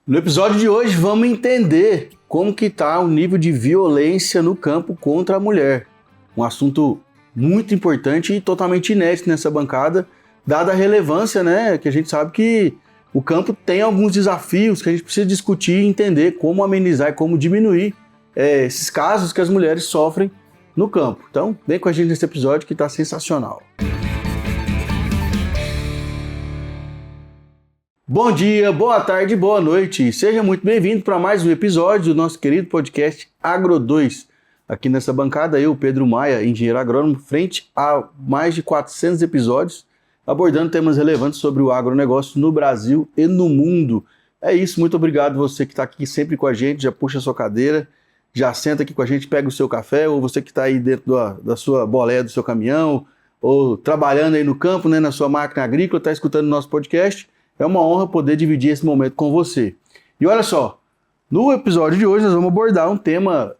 No episódio de hoje vamos entender como que está o nível de violência no campo contra a mulher. Um assunto muito importante e totalmente inédito nessa bancada, dada a relevância, né, que a gente sabe que o campo tem alguns desafios que a gente precisa discutir e entender como amenizar e como diminuir esses casos que as mulheres sofrem no campo. Então, vem com a gente nesse episódio que está sensacional. Bom dia, boa tarde, boa noite. Seja muito bem-vindo para mais um episódio do nosso querido podcast Agro 2. Aqui nessa bancada, eu, Pedro Maia, engenheiro agrônomo, frente a mais de 400 episódios, abordando temas relevantes sobre o agronegócio no Brasil e no mundo. É isso, muito obrigado você que está aqui sempre com a gente, já puxa a sua cadeira, já senta aqui com a gente, pega o seu café, ou você que está aí dentro da sua boleia do seu caminhão, ou trabalhando aí no campo, né, na sua máquina agrícola, está escutando o nosso podcast. É uma honra poder dividir esse momento com você. E olha só, no episódio de hoje nós vamos abordar um tema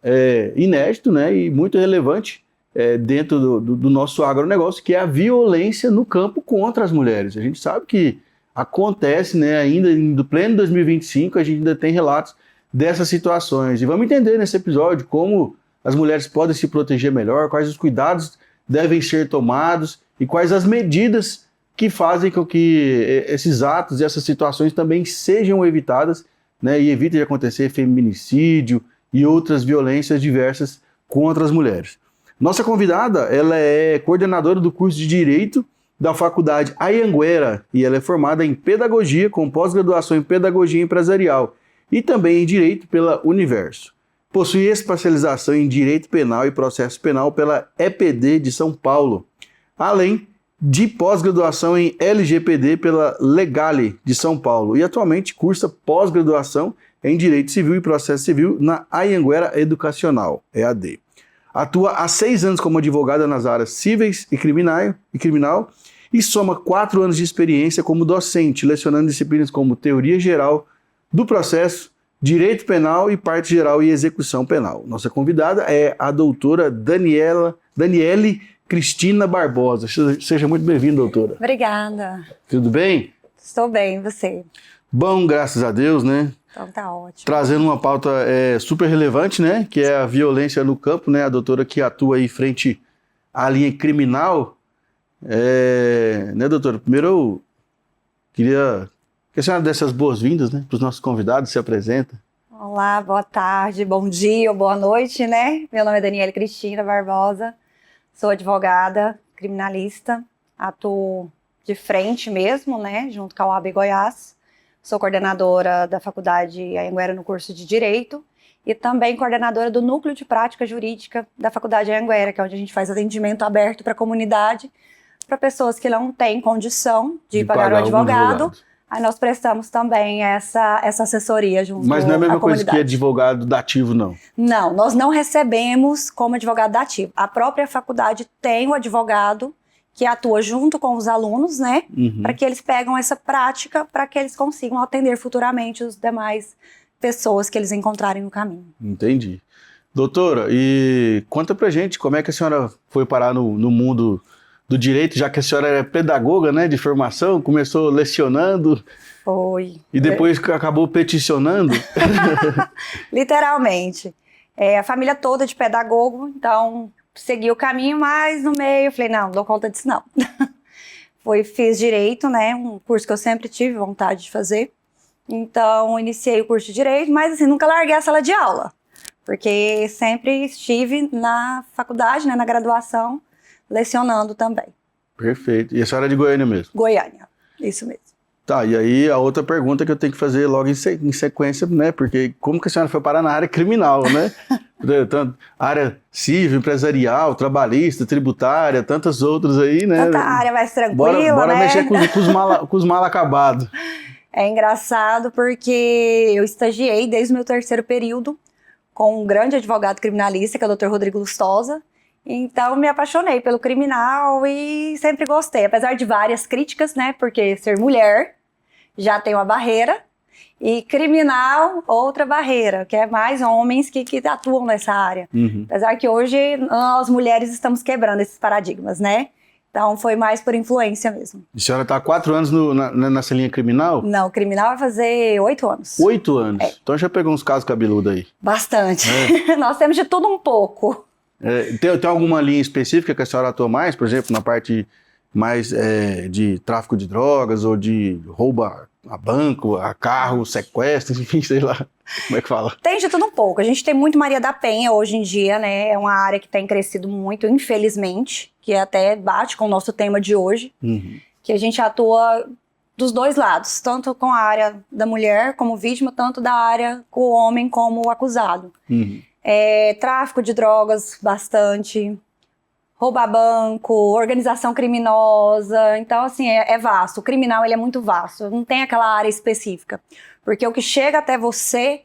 inédito, né, e muito relevante dentro do nosso agronegócio, que é a violência no campo contra as mulheres. A gente sabe que acontece, né, ainda em pleno 2025, a gente ainda tem relatos dessas situações. E vamos entender nesse episódio como as mulheres podem se proteger melhor, quais os cuidados devem ser tomados e quais as medidas que fazem com que esses atos e essas situações também sejam evitadas, né, e evitem de acontecer feminicídio e outras violências diversas contra as mulheres. Nossa convidada, ela é coordenadora do curso de Direito da Faculdade Anhanguera e ela é formada em Pedagogia com pós-graduação em Pedagogia Empresarial e também em Direito pela Universo. Possui especialização em Direito Penal e Processo Penal pela EPD de São Paulo, além de pós-graduação em LGPD pela Legale de São Paulo e atualmente cursa pós-graduação em Direito Civil e Processo Civil na Anhanguera Educacional, EAD. Atua há 6 anos como advogada nas áreas cíveis e criminal e soma 4 anos de experiência como docente, lecionando disciplinas como Teoria Geral do Processo, Direito Penal e Parte Geral e Execução Penal. Nossa convidada é a doutora Daniele Cristina Barbosa. Seja muito bem-vinda, doutora. Obrigada. Tudo bem? Estou bem, e você? Bom, graças a Deus, né? Então tá ótimo. Trazendo uma pauta super relevante, né? Que é a violência no campo, né? A doutora que atua aí frente à linha criminal. Né, doutora? Primeiro eu queria que a senhora desse as boas-vindas, né? Para os nossos convidados, se apresenta. Olá, boa tarde, bom dia ou boa noite, né? Meu nome é Daniele Cristina Barbosa. Sou advogada, criminalista, atuo de frente mesmo, né, junto com a UAB Goiás. Sou coordenadora da Faculdade Anhanguera no curso de Direito e também coordenadora do Núcleo de Prática Jurídica da Faculdade Anhanguera, que é onde a gente faz atendimento aberto para a comunidade, para pessoas que não têm condição de pagar um advogado. Aí nós prestamos também essa assessoria junto à comunidade. Mas não é a mesma coisa que advogado dativo, não? Não, nós não recebemos como advogado dativo. A própria faculdade tem o advogado que atua junto com os alunos, né? Para que eles pegam essa prática, para que eles consigam atender futuramente os demais pessoas que eles encontrarem no caminho. Entendi. Doutora, e conta pra gente como é que a senhora foi parar no mundo do direito, já que a senhora é pedagoga, né, de formação, começou lecionando. Foi. E depois acabou peticionando. Literalmente. A família toda de pedagogo, então segui o caminho, mas no meio eu falei, não dou conta disso não. Fiz direito, né, um curso que eu sempre tive vontade de fazer. Então iniciei o curso de direito, mas assim, nunca larguei a sala de aula. Porque sempre estive na faculdade, né, na graduação, lecionando também. Perfeito. E a senhora é de Goiânia mesmo? Goiânia, isso mesmo. Tá, e aí a outra pergunta que eu tenho que fazer logo em sequência, né? Porque como que a senhora foi parar na área criminal, né? Tanto área civil, empresarial, trabalhista, tributária, tantas outras aí, né? Tanta área mais tranquila, bora né? mexer com os mal acabados. É engraçado porque eu estagiei desde o meu 3º período com um grande advogado criminalista, que é o Dr. Rodrigo Lustosa. Então, me apaixonei pelo criminal e sempre gostei, apesar de várias críticas, né? Porque ser mulher já tem uma barreira e criminal, outra barreira, que é mais homens que atuam nessa área. Apesar que hoje nós mulheres estamos quebrando esses paradigmas, né? Então foi mais por influência mesmo. A senhora está há 4 anos nessa linha criminal? Não, criminal vai fazer 8 anos. 8 anos? Então já pegou uns casos cabeludos aí? Bastante. Nós temos de tudo um pouco. Tem alguma linha específica que a senhora atua mais? Por exemplo, na parte mais de tráfico de drogas ou de roubo a banco, a carro, sequestro, enfim, sei lá. Como é que fala? Tem de tudo um pouco. A gente tem muito Maria da Penha hoje em dia, né? É uma área que tem crescido muito, infelizmente, que até bate com o nosso tema de hoje, que a gente atua dos dois lados, tanto com a área da mulher como vítima, tanto da área com o homem como o acusado. Tráfico de drogas, bastante. Roubar banco, organização criminosa. Então, assim, é vasto. O criminal, ele é muito vasto. Não tem aquela área específica. Porque o que chega até você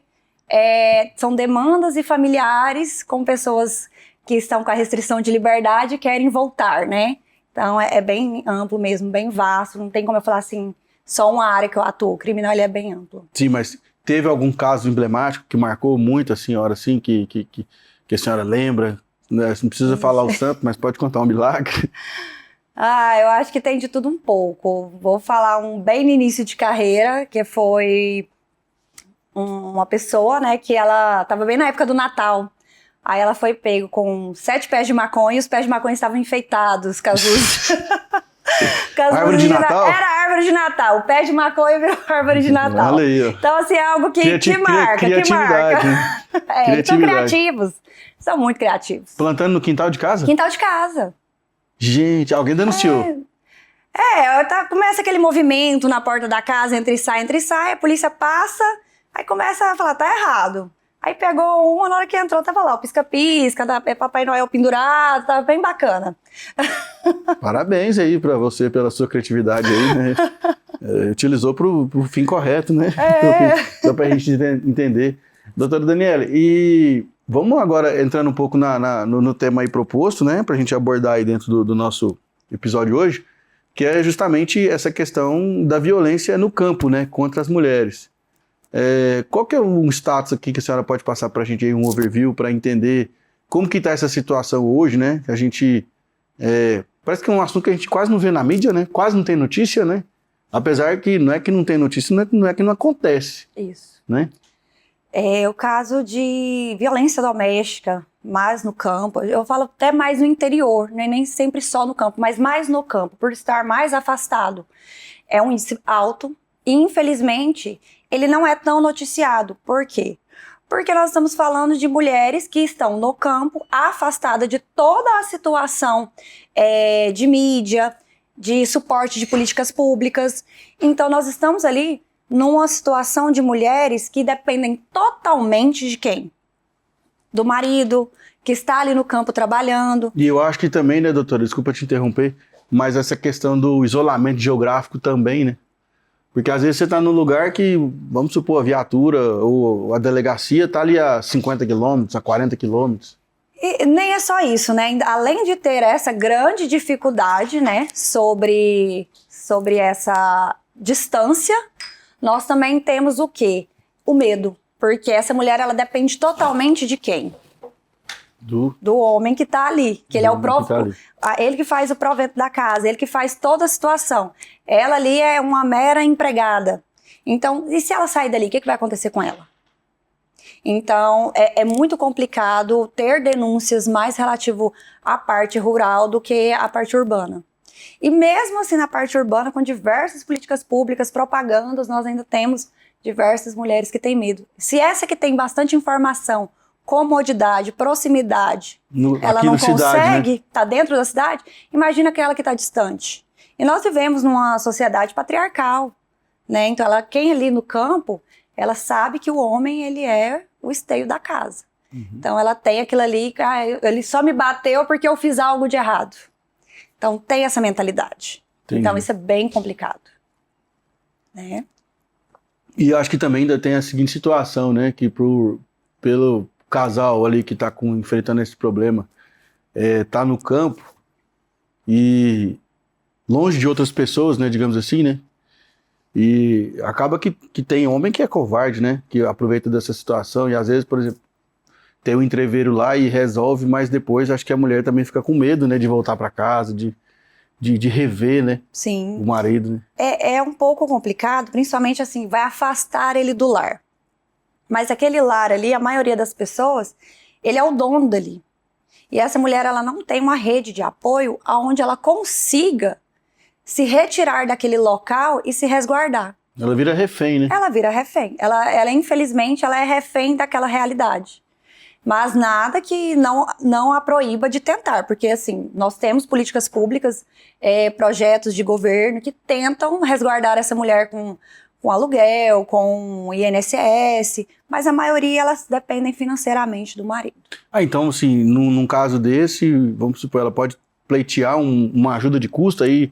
são demandas e familiares com pessoas que estão com a restrição de liberdade e querem voltar, né? Então, é bem amplo mesmo, bem vasto. Não tem como eu falar assim, só uma área que eu atuo. O criminal, ele é bem amplo. Sim, mas teve algum caso emblemático que marcou muito a senhora, assim, que a senhora lembra? Você não precisa falar o santo, mas pode contar um milagre. Eu acho que tem de tudo um pouco. Vou falar um bem no início de carreira, que foi uma pessoa, né, que ela estava bem na época do Natal. Aí ela foi pego com 7 pés de maconha e os pés de maconha estavam enfeitados com as luzes. Árvore de Natal? Era árvore de Natal. O pé de maconha virou árvore de Natal. Olha aí, ó. Então, assim, é algo que marca, criatividade, que marca. Eles são criativos. São muito criativos. Plantando no quintal de casa? Quintal de casa. Gente, alguém denunciou. Começa aquele movimento na porta da casa, entra e sai, a polícia passa, aí começa a falar, tá errado. Aí pegou uma, na hora que entrou, tava lá o pisca-pisca, Papai Noel pendurado, tava bem bacana. Parabéns aí pra você, pela sua criatividade aí, né? Utilizou pro fim correto, né? Só pra gente entender. Doutora Daniele, e vamos agora entrando um pouco no tema aí proposto, né? Pra gente abordar aí dentro do nosso episódio hoje, que é justamente essa questão da violência no campo, né? Contra as mulheres. Qual que é um status aqui que a senhora pode passar pra gente aí, um overview, para entender como que tá essa situação hoje, né? A gente, parece que é um assunto que a gente quase não vê na mídia, né? Quase não tem notícia, né? Apesar que não é que não tem notícia, não é que não acontece. Isso. Né? O caso de violência doméstica, mais no campo, eu falo até mais no interior, né? Nem sempre só no campo, mas mais no campo, por estar mais afastado. É um índice alto e, infelizmente, ele não é tão noticiado. Por quê? Porque nós estamos falando de mulheres que estão no campo, afastadas de toda a situação de mídia, de suporte de políticas públicas. Então, nós estamos ali numa situação de mulheres que dependem totalmente de quem? Do marido, que está ali no campo trabalhando. E eu acho que também, né, doutora, desculpa te interromper, mas essa questão do isolamento geográfico também, né? Porque às vezes você está num lugar que, vamos supor, a viatura ou a delegacia está ali a 50 quilômetros, a 40 quilômetros. E nem é só isso, né? Além de ter essa grande dificuldade, né, sobre essa distância, nós também temos o quê? O medo. Porque essa mulher, ela depende totalmente de quem? Do homem que tá ali. Que ele é o próprio. Ele que faz o provento da casa, ele que faz toda a situação. Ela ali é uma mera empregada. Então, e se ela sair dali, o que vai acontecer com ela? Então, é muito complicado ter denúncias mais relativo à parte rural do que à parte urbana. E mesmo assim, na parte urbana, com diversas políticas públicas, propagandas, nós ainda temos diversas mulheres que têm medo. Se essa que tem bastante informação, comodidade, proximidade, ela não consegue estar dentro da cidade, imagina aquela que está distante. E nós vivemos numa sociedade patriarcal, né? Então, quem ali no campo, ela sabe que o homem, ele é o esteio da casa. Então, ela tem aquilo ali, ele só me bateu porque eu fiz algo de errado. Então, tem essa mentalidade. Entendi. Então, isso é bem complicado. Né? E acho que também ainda tem a seguinte situação, né? Que pelo casal ali que está enfrentando esse problema, tá no campo e longe de outras pessoas, né? Digamos assim, né? E acaba que tem homem que é covarde, né? Que aproveita dessa situação e às vezes, por exemplo, tem um entreveiro lá e resolve, mas depois acho que a mulher também fica com medo, né? De voltar para casa, de rever, né? Sim. O marido, né? É um pouco complicado, principalmente assim, vai afastar ele do lar. Mas aquele lar ali, a maioria das pessoas, ele é o dono dali. E essa mulher, ela não tem uma rede de apoio onde ela consiga se retirar daquele local e se resguardar. Ela vira refém, né? Ela vira refém. Ela infelizmente, ela é refém daquela realidade. Mas nada que não a proíba de tentar, porque assim, nós temos políticas públicas, projetos de governo que tentam resguardar essa mulher com aluguel, com INSS, mas a maioria elas dependem financeiramente do marido. Então, assim, num caso desse, vamos supor, ela pode pleitear uma ajuda de custo aí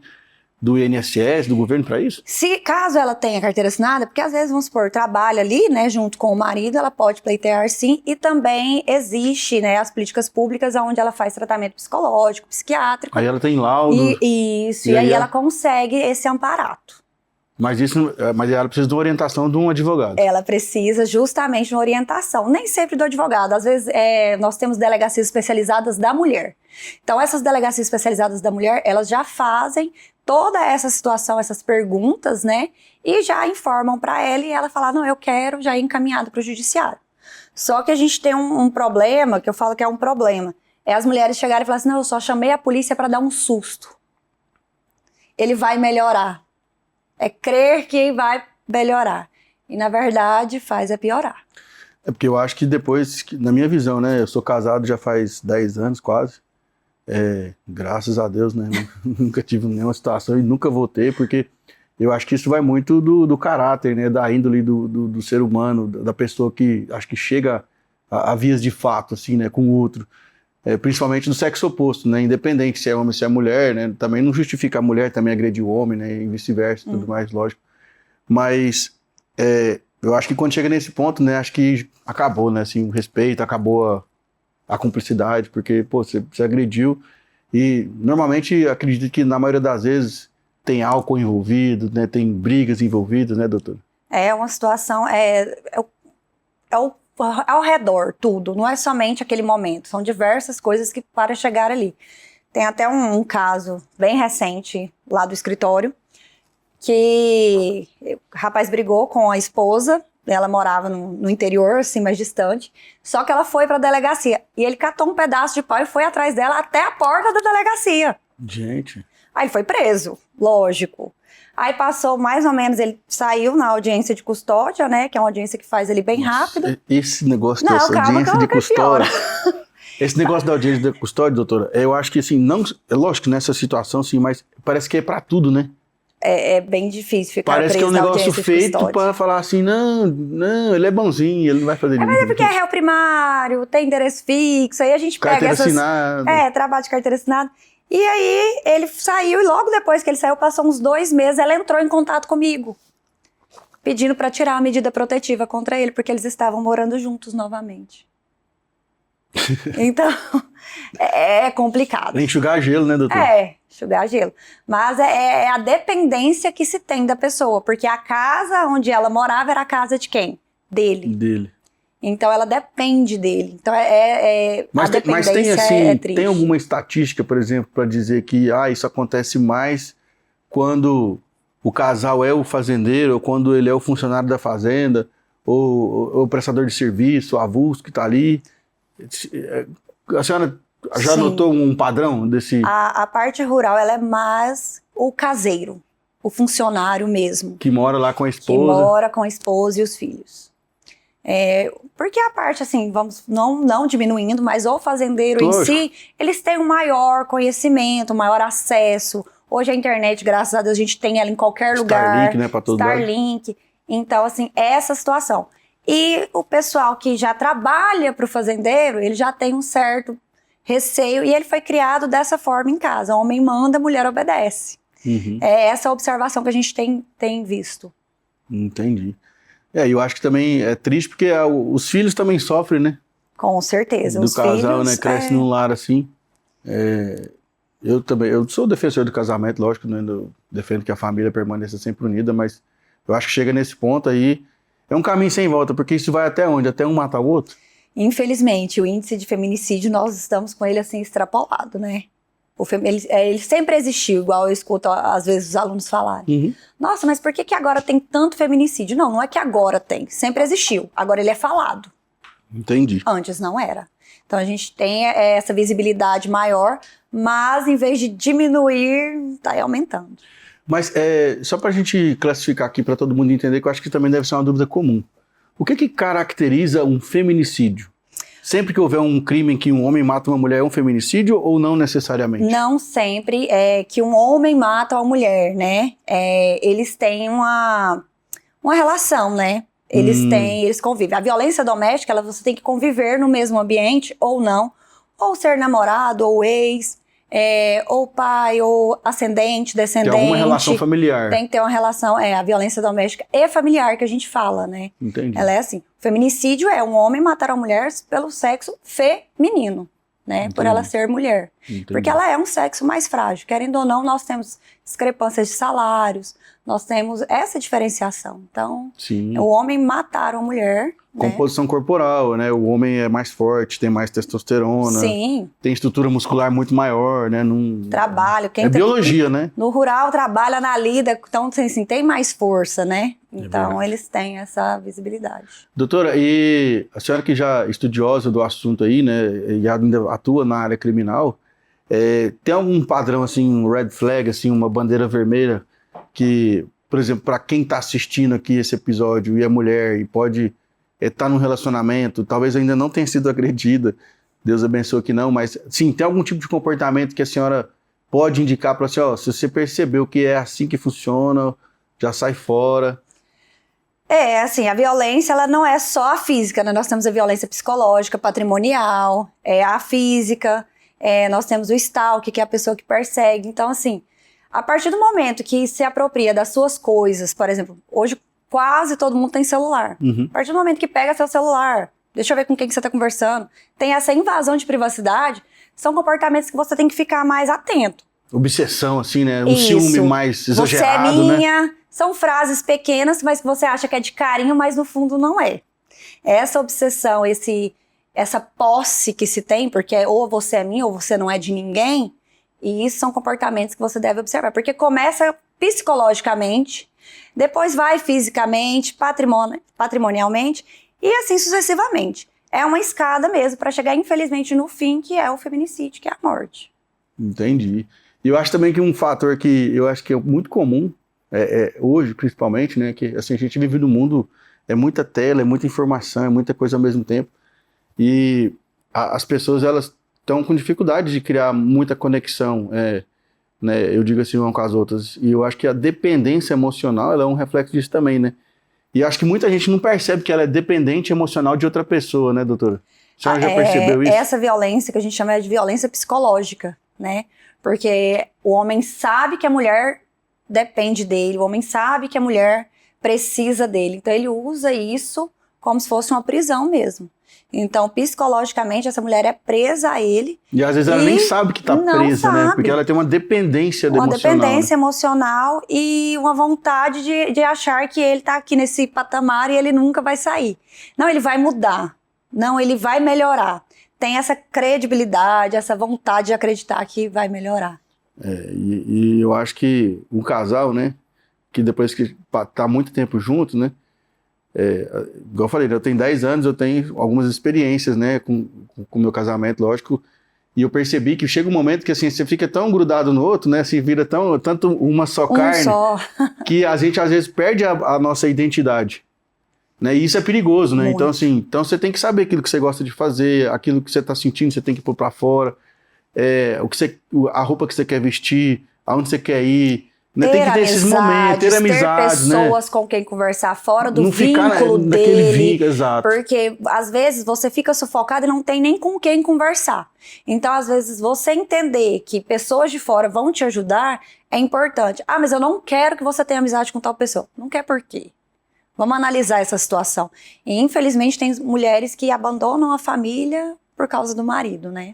do INSS, do governo para isso? Se caso ela tenha carteira assinada, porque às vezes, vamos supor, trabalha ali, né, junto com o marido, ela pode pleitear sim, e também existe, né, as políticas públicas onde ela faz tratamento psicológico, psiquiátrico. Aí ela tem laudo. E aí ela consegue esse amparato. Mas ela precisa de uma orientação de um advogado. Ela precisa justamente de uma orientação, nem sempre do advogado. Às vezes nós temos delegacias especializadas da mulher. Então essas delegacias especializadas da mulher, elas já fazem toda essa situação, essas perguntas, né? E já informam para ela e ela fala, não, eu quero, já ir encaminhado para o judiciário. Só que a gente tem um problema, que eu falo que é um problema, é as mulheres chegarem e falarem assim, não, eu só chamei a polícia para dar um susto. Ele vai melhorar. É crer que vai melhorar. E, na verdade, faz piorar. É porque eu acho que depois, na minha visão, né? Eu sou casado já faz 10 anos quase. Graças a Deus, né? Nunca tive nenhuma situação e nunca vou ter, porque eu acho que isso vai muito do caráter, né? Da índole do ser humano, da pessoa que acho que chega a vias de fato, assim, né? Com o outro. Principalmente do sexo oposto, né? Independente se é homem ou se é mulher, né? Também não justifica a mulher também agredir o homem, né? E vice-versa, tudo mais, lógico. Mas eu acho que quando chega nesse ponto, né? Acho que acabou, né? Assim, o respeito, acabou a cumplicidade, porque, pô, você agrediu e normalmente acredito que na maioria das vezes tem álcool envolvido, né? Tem brigas envolvidas, né, doutora? É uma situação, ao redor, tudo, não é somente aquele momento, são diversas coisas que para chegar ali. Tem até um caso bem recente lá do escritório, que o rapaz brigou com a esposa, ela morava no interior, assim, mais distante, só que ela foi para a delegacia, e ele catou um pedaço de pau e foi atrás dela até a porta da delegacia. Gente. Aí ele foi preso, lógico. Aí passou mais ou menos, ele saiu na audiência de custódia, né? Que é uma audiência que faz ele bem rápido. Esse negócio dessa audiência de custódia. Esse negócio da audiência de custódia, doutora, eu acho que assim, não. É lógico que nessa situação, sim, mas parece que é pra tudo, né? É bem difícil ficar preso. Parece que é um negócio feito pra falar assim, não, ele é bonzinho, ele não vai fazer isso. Mas é porque é réu primário, tem endereço fixo, aí a gente pega essas... assinada. Trabalho de carteira assinada. E aí ele saiu e logo depois que ele saiu, passou uns 2 meses, ela entrou em contato comigo, pedindo para tirar a medida protetiva contra ele, porque eles estavam morando juntos novamente. Então, é complicado. Enxugar gelo, né, doutor? Enxugar gelo. Mas é a dependência que se tem da pessoa, porque a casa onde ela morava era a casa de quem? Dele. Então ela depende dele. Então mas tem assim, tem alguma estatística, por exemplo, para dizer que isso acontece mais quando o casal é o fazendeiro, ou quando ele é o funcionário da fazenda, ou o prestador de serviço, o avulso que está ali. A senhora já notou um padrão desse? A parte rural, ela é mais o caseiro, o funcionário mesmo. Que mora lá com a esposa. Que mora com a esposa e os filhos. Porque a parte, assim, vamos não diminuindo, mas o fazendeiro em si, eles têm um maior conhecimento, um maior acesso. Hoje a internet, graças a Deus, a gente tem ela em qualquer lugar. Starlink, né, pra todo lado. Starlink. Então, assim, é essa situação. E o pessoal que já trabalha para o fazendeiro, ele já tem um certo receio e ele foi criado dessa forma em casa. O homem manda, a mulher obedece. Uhum. É essa a observação que a gente tem visto. Entendi. Eu acho que também é triste porque os filhos também sofrem, né? Com certeza. Do casal, né? Cresce num lar assim. Eu sou defensor do casamento, lógico, né? Eu defendo que a família permaneça sempre unida, mas eu acho que chega nesse ponto aí, é um caminho sem volta, porque isso vai até onde? Até um matar o outro? Infelizmente, o índice de feminicídio, nós estamos com ele assim extrapolado, né? Ele sempre existiu, igual eu escuto às vezes os alunos falarem. Nossa, mas por que agora tem tanto feminicídio? Não é que agora tem, sempre existiu. Agora ele é falado. Entendi. Antes não era. Então a gente tem essa visibilidade maior, mas em vez de diminuir, está aumentando. Mas só para a gente classificar aqui, para todo mundo entender, que eu acho que também deve ser uma dúvida comum. O que caracteriza um feminicídio? Sempre que houver um crime em que um homem mata uma mulher, é um feminicídio ou não necessariamente? Não sempre é que um homem mata uma mulher, né? Eles têm uma relação, né? Eles convivem. A violência doméstica, você tem que conviver no mesmo ambiente ou não. Ou ser namorado, ou ex, ou pai, ou ascendente, descendente. Tem alguma relação familiar. Tem que ter uma relação, a violência doméstica e familiar que a gente fala, né? Entendi. Ela é assim, o feminicídio é um homem matar uma mulher pelo sexo feminino, né? Entendi. Por ela ser mulher. Entendi. Porque ela é um sexo mais frágil. Querendo ou não, nós temos discrepâncias de salários, nós temos essa diferenciação. Então, Sim. o homem matar uma mulher... Composição corporal, né? O homem é mais forte, tem mais testosterona. Sim. Tem estrutura muscular muito maior, né? Trabalho. Biologia, né? No rural, trabalha na lida, então, assim, tem mais força, né? Então, eles têm essa visibilidade. Doutora, e a senhora que já é estudiosa do assunto aí, né? E ainda atua na área criminal, tem algum padrão, assim, um red flag, assim, uma bandeira vermelha que, por exemplo, para quem está assistindo aqui esse episódio e é mulher e pode... tá num relacionamento, talvez ainda não tenha sido agredida, Deus abençoe que não, mas sim, tem algum tipo de comportamento que a senhora pode indicar para você, se você percebeu que é assim que funciona, já sai fora? Assim, a violência, ela não é só a física, né? Nós temos a violência psicológica, patrimonial, a física, nós temos o stalk, que é a pessoa que persegue. Então, assim, a partir do momento que se apropria das suas coisas, por exemplo, hoje quase todo mundo tem celular. A partir do momento que pega seu celular, deixa eu ver com quem que você está conversando, tem essa invasão de privacidade, são comportamentos que você tem que ficar mais atento. Obsessão, assim, né? Um Isso. ciúme mais exagerado, você é minha, né? São frases pequenas, mas que você acha que é de carinho, mas no fundo não é. Essa obsessão, essa posse que se tem, porque ou você é minha ou você não é de ninguém, e isso são comportamentos que você deve observar, porque começa psicologicamente, depois vai fisicamente, patrimonialmente e assim sucessivamente. É uma escada mesmo para chegar, infelizmente, no fim, que é o feminicídio, que é a morte. Entendi. E eu acho também que um fator que eu acho que é muito comum, hoje principalmente, né, que assim, a gente vive num mundo, é muita tela, é muita informação, é muita coisa ao mesmo tempo, e as pessoas, elas estão com dificuldade de criar muita conexão, né, eu digo assim, uma com as outras, e eu acho que a dependência emocional, ela é um reflexo disso também, né, e acho que muita gente não percebe que ela é dependente emocional de outra pessoa, né, doutora? A senhora já percebeu isso? Essa violência que a gente chama de violência psicológica, né, porque o homem sabe que a mulher depende dele, o homem sabe que a mulher precisa dele, então ele usa isso como se fosse uma prisão mesmo. Então, psicologicamente, essa mulher é presa a ele. E às vezes ela nem sabe que está presa, né? Porque ela tem uma dependência emocional. Uma dependência emocional e uma vontade de achar que ele está aqui nesse patamar e ele nunca vai sair. Não, ele vai mudar. Não, ele vai melhorar. Tem essa credibilidade, essa vontade de acreditar que vai melhorar. E eu acho que um casal, né? Que depois que está muito tempo junto, né? Igual eu falei, eu tenho 10 anos, eu tenho algumas experiências, né, com o meu casamento, lógico, e eu percebi que chega um momento que, assim, você fica tão grudado no outro, né, se vira tanto uma só carne, que a gente, às vezes, perde a nossa identidade, né, e isso é perigoso, né, então, assim, você tem que saber aquilo que você gosta de fazer, aquilo que você está sentindo, você tem que pôr pra fora, a roupa que você quer vestir, aonde você quer ir, né? Tem que ter esses momentos, ter amizades, ter pessoas, né, com quem conversar fora do não vínculo ficar dele. Vínculo, exato. Porque às vezes você fica sufocado e não tem nem com quem conversar. Então, às vezes, você entender que pessoas de fora vão te ajudar é importante. Ah, mas eu não quero que você tenha amizade com tal pessoa. Não quer por quê? Vamos analisar essa situação. E, infelizmente, tem mulheres que abandonam a família por causa do marido, né?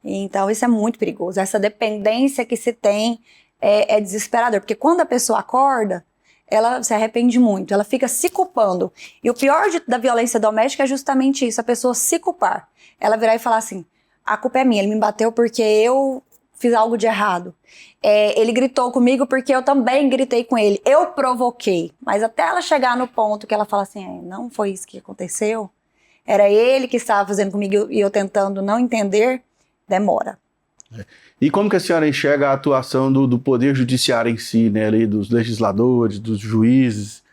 Então, isso é muito perigoso. Essa dependência que se tem é desesperador, porque quando a pessoa acorda, ela se arrepende muito, ela fica se culpando. E o pior da violência doméstica é justamente isso, a pessoa se culpar. Ela virar e falar assim, a culpa é minha, ele me bateu porque eu fiz algo de errado. Ele gritou comigo porque eu também gritei com ele. Eu provoquei. Mas até ela chegar no ponto que ela fala assim, não foi isso que aconteceu. Era ele que estava fazendo comigo e eu tentando não entender, demora. E como que a senhora enxerga a atuação do Poder Judiciário em si, né? Ali, dos legisladores, dos juízes,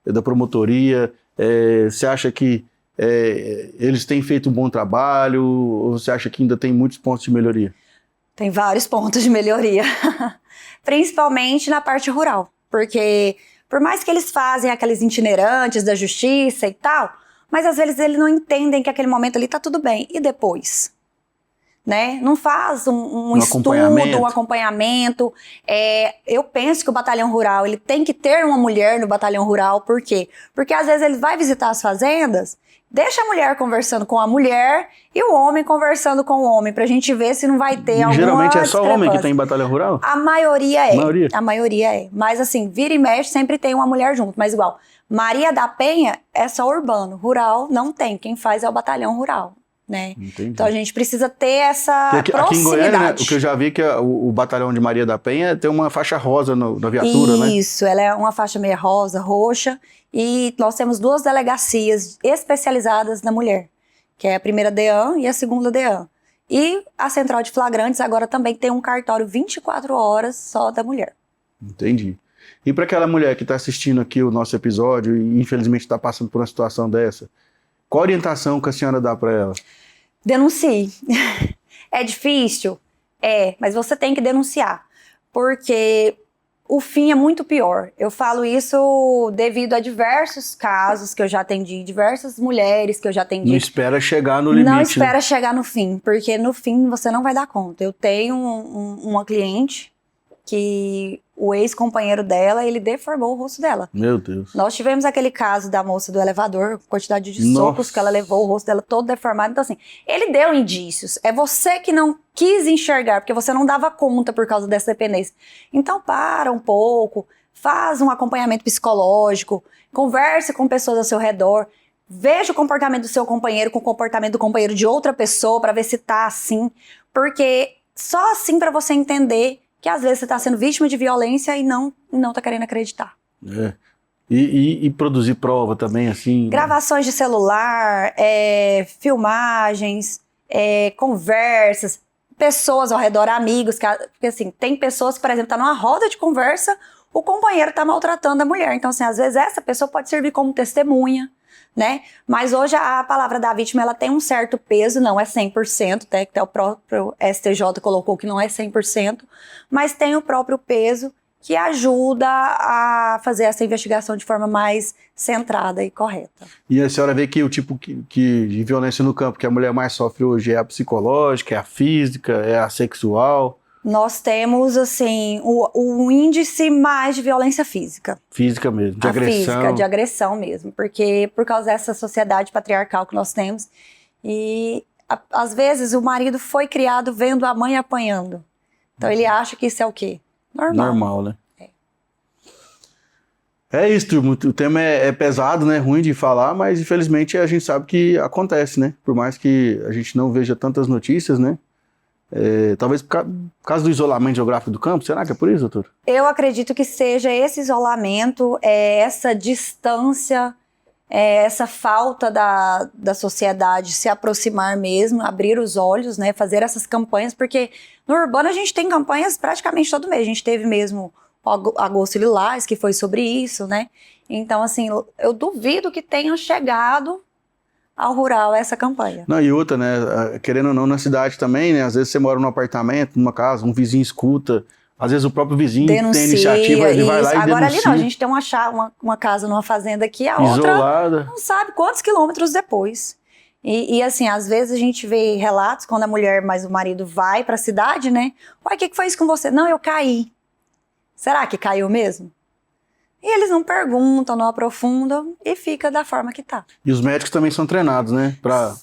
da promotoria? Você acha que eles têm feito um bom trabalho? Ou você acha que ainda tem muitos pontos de melhoria? Tem vários pontos de melhoria, principalmente na parte rural, porque por mais que eles fazem aqueles itinerantes da justiça e tal, mas às vezes eles não entendem que aquele momento ali tá tudo bem, e depois? Né? Não faz um estudo, um acompanhamento. Eu penso que o batalhão rural, ele tem que ter uma mulher no batalhão rural, por quê? Porque às vezes ele vai visitar as fazendas, deixa a mulher conversando com a mulher e o homem conversando com o homem, pra gente ver se não vai ter alguma Geralmente é só homem que tem em batalhão rural? A maioria é. A maioria é. Mas assim, vira e mexe, sempre tem uma mulher junto. Mas igual, Maria da Penha é só urbano, rural não tem. Quem faz é o batalhão rural. Né? Então a gente precisa ter essa proximidade. Aqui em Goiânia, né, o que eu já vi que o batalhão de Maria da Penha tem uma faixa rosa na viatura, né? Isso, ela é uma faixa meio rosa, roxa, e nós temos 2 delegacias especializadas na mulher, que é a primeira DEAN e a segunda DEAN. E a central de flagrantes agora também tem um cartório 24 horas só da mulher. Entendi. E para aquela mulher que está assistindo aqui o nosso episódio e infelizmente está passando por uma situação dessa, qual orientação que a senhora dá para ela? Denuncie. É difícil? Mas você tem que denunciar, porque o fim é muito pior. Eu falo isso devido a diversos casos que eu já atendi, diversas mulheres que eu já atendi. Não espera chegar no limite. Não espera chegar no fim, porque no fim você não vai dar conta. Eu tenho uma cliente que o ex-companheiro dela, ele deformou o rosto dela. Meu Deus. Nós tivemos aquele caso da moça do elevador, quantidade de socos que ela levou, o rosto dela todo deformado. Então assim, ele deu indícios. É você que não quis enxergar, porque você não dava conta por causa dessa dependência. Então para um pouco, faz um acompanhamento psicológico, converse com pessoas ao seu redor, veja o comportamento do seu companheiro com o comportamento do companheiro de outra pessoa para ver se tá assim. Porque só assim para você entender que às vezes você está sendo vítima de violência e não tá querendo acreditar. E produzir prova também, assim... Gravações de celular, filmagens, conversas, pessoas ao redor, amigos, porque assim, tem pessoas que, por exemplo, tá numa roda de conversa, o companheiro tá maltratando a mulher. Então, assim, às vezes essa pessoa pode servir como testemunha, né? Mas hoje a palavra da vítima, ela tem um certo peso, não é 100%, até que o próprio STJ colocou que não é 100%, mas tem o próprio peso que ajuda a fazer essa investigação de forma mais centrada e correta. E a senhora vê que o tipo de violência no campo que a mulher mais sofre hoje é a psicológica, é a física, é a sexual? Nós temos, assim, o índice mais de violência física. Física mesmo, de agressão. Física, de agressão mesmo, porque por causa dessa sociedade patriarcal que nós temos. E, às vezes, o marido foi criado vendo a mãe apanhando. Então, ele acha que isso é o quê? Normal, né? É isso, turma. O tema é pesado, né? Ruim de falar, mas, infelizmente, a gente sabe que acontece, né? Por mais que a gente não veja tantas notícias, né? Talvez por causa do isolamento geográfico do campo, será que é por isso, doutor? Eu acredito que seja esse isolamento, essa distância, essa falta da sociedade se aproximar mesmo, abrir os olhos, né, fazer essas campanhas, porque no urbano a gente tem campanhas praticamente todo mês. A gente teve mesmo o Agosto Lilás, que foi sobre isso, né? Então, assim, eu duvido que tenha chegado ao rural essa campanha. Não, e outra, né, querendo ou não, na cidade também, né, às vezes você mora num apartamento, numa casa, um vizinho escuta, às vezes o próprio vizinho denuncia, tem iniciativa, ele vai lá e agora denuncia. Ali não, a gente tem uma casa numa fazenda aqui, a isolada. Outra não sabe quantos quilômetros depois. E assim, às vezes a gente vê relatos quando a mulher, mas o marido vai pra cidade, né, uai, o que foi isso com você? Não, eu caí. Será que caiu mesmo? E eles não perguntam, não aprofundam e fica da forma que tá. E os médicos também são treinados, né? Pra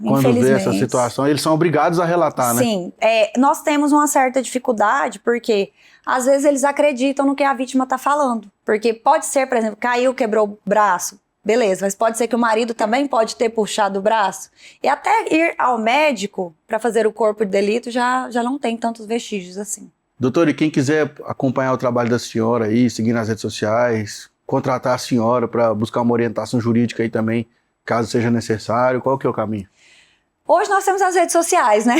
quando vê essa situação, eles são obrigados a relatar, né? Sim, nós temos uma certa dificuldade porque às vezes eles acreditam no que a vítima tá falando. Porque pode ser, por exemplo, caiu, quebrou o braço, beleza, mas pode ser que o marido também pode ter puxado o braço. E até ir ao médico para fazer o corpo de delito já não tem tantos vestígios assim. Doutor, e quem quiser acompanhar o trabalho da senhora aí, seguir nas redes sociais, contratar a senhora para buscar uma orientação jurídica aí também, caso seja necessário, qual que é o caminho? Hoje nós temos as redes sociais, né?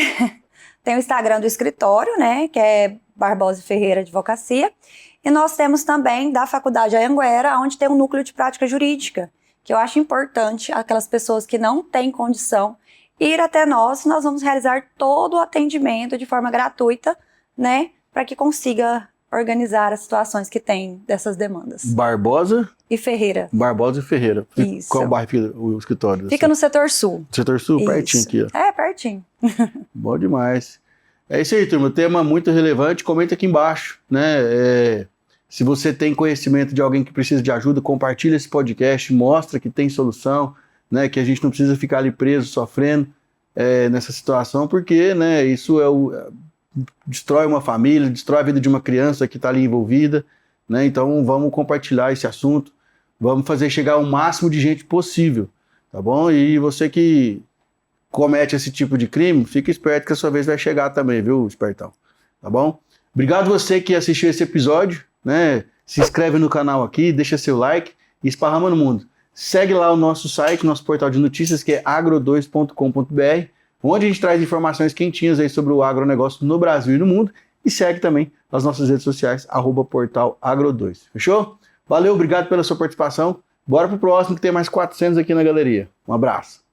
Tem o Instagram do escritório, né? Que é Barbosa e Ferreira Advocacia. E nós temos também da Faculdade Anhanguera, onde tem um núcleo de prática jurídica, que eu acho importante aquelas pessoas que não têm condição ir até nós vamos realizar todo o atendimento de forma gratuita, né? Para que consiga organizar as situações que tem dessas demandas. Barbosa e Ferreira. Barbosa e Ferreira. Isso. Qual bairro fica o escritório? Fica assim? no setor sul. Setor sul, Isso. pertinho aqui, ó. É, pertinho. Bom demais. É isso aí, turma. Tema muito relevante. Comenta aqui embaixo, né? Se você tem conhecimento de alguém que precisa de ajuda, compartilha esse podcast, mostra que tem solução, né? Que a gente não precisa ficar ali preso, sofrendo nessa situação, porque, né? Isso destrói uma família, destrói a vida de uma criança que está ali envolvida, né? Então vamos compartilhar esse assunto, vamos fazer chegar ao máximo de gente possível, tá bom? E você que comete esse tipo de crime, fica esperto que a sua vez vai chegar também, viu, espertão? Tá bom? Obrigado você que assistiu esse episódio, né? Se inscreve no canal aqui, deixa seu like e esparrama no mundo. Segue lá o nosso site, nosso portal de notícias, que é agro2.com.br, onde a gente traz informações quentinhas aí sobre o agronegócio no Brasil e no mundo. E segue também as nossas redes sociais, @portalagro2. Fechou? Valeu, obrigado pela sua participação. Bora pro próximo que tem mais 400 aqui na galeria. Um abraço.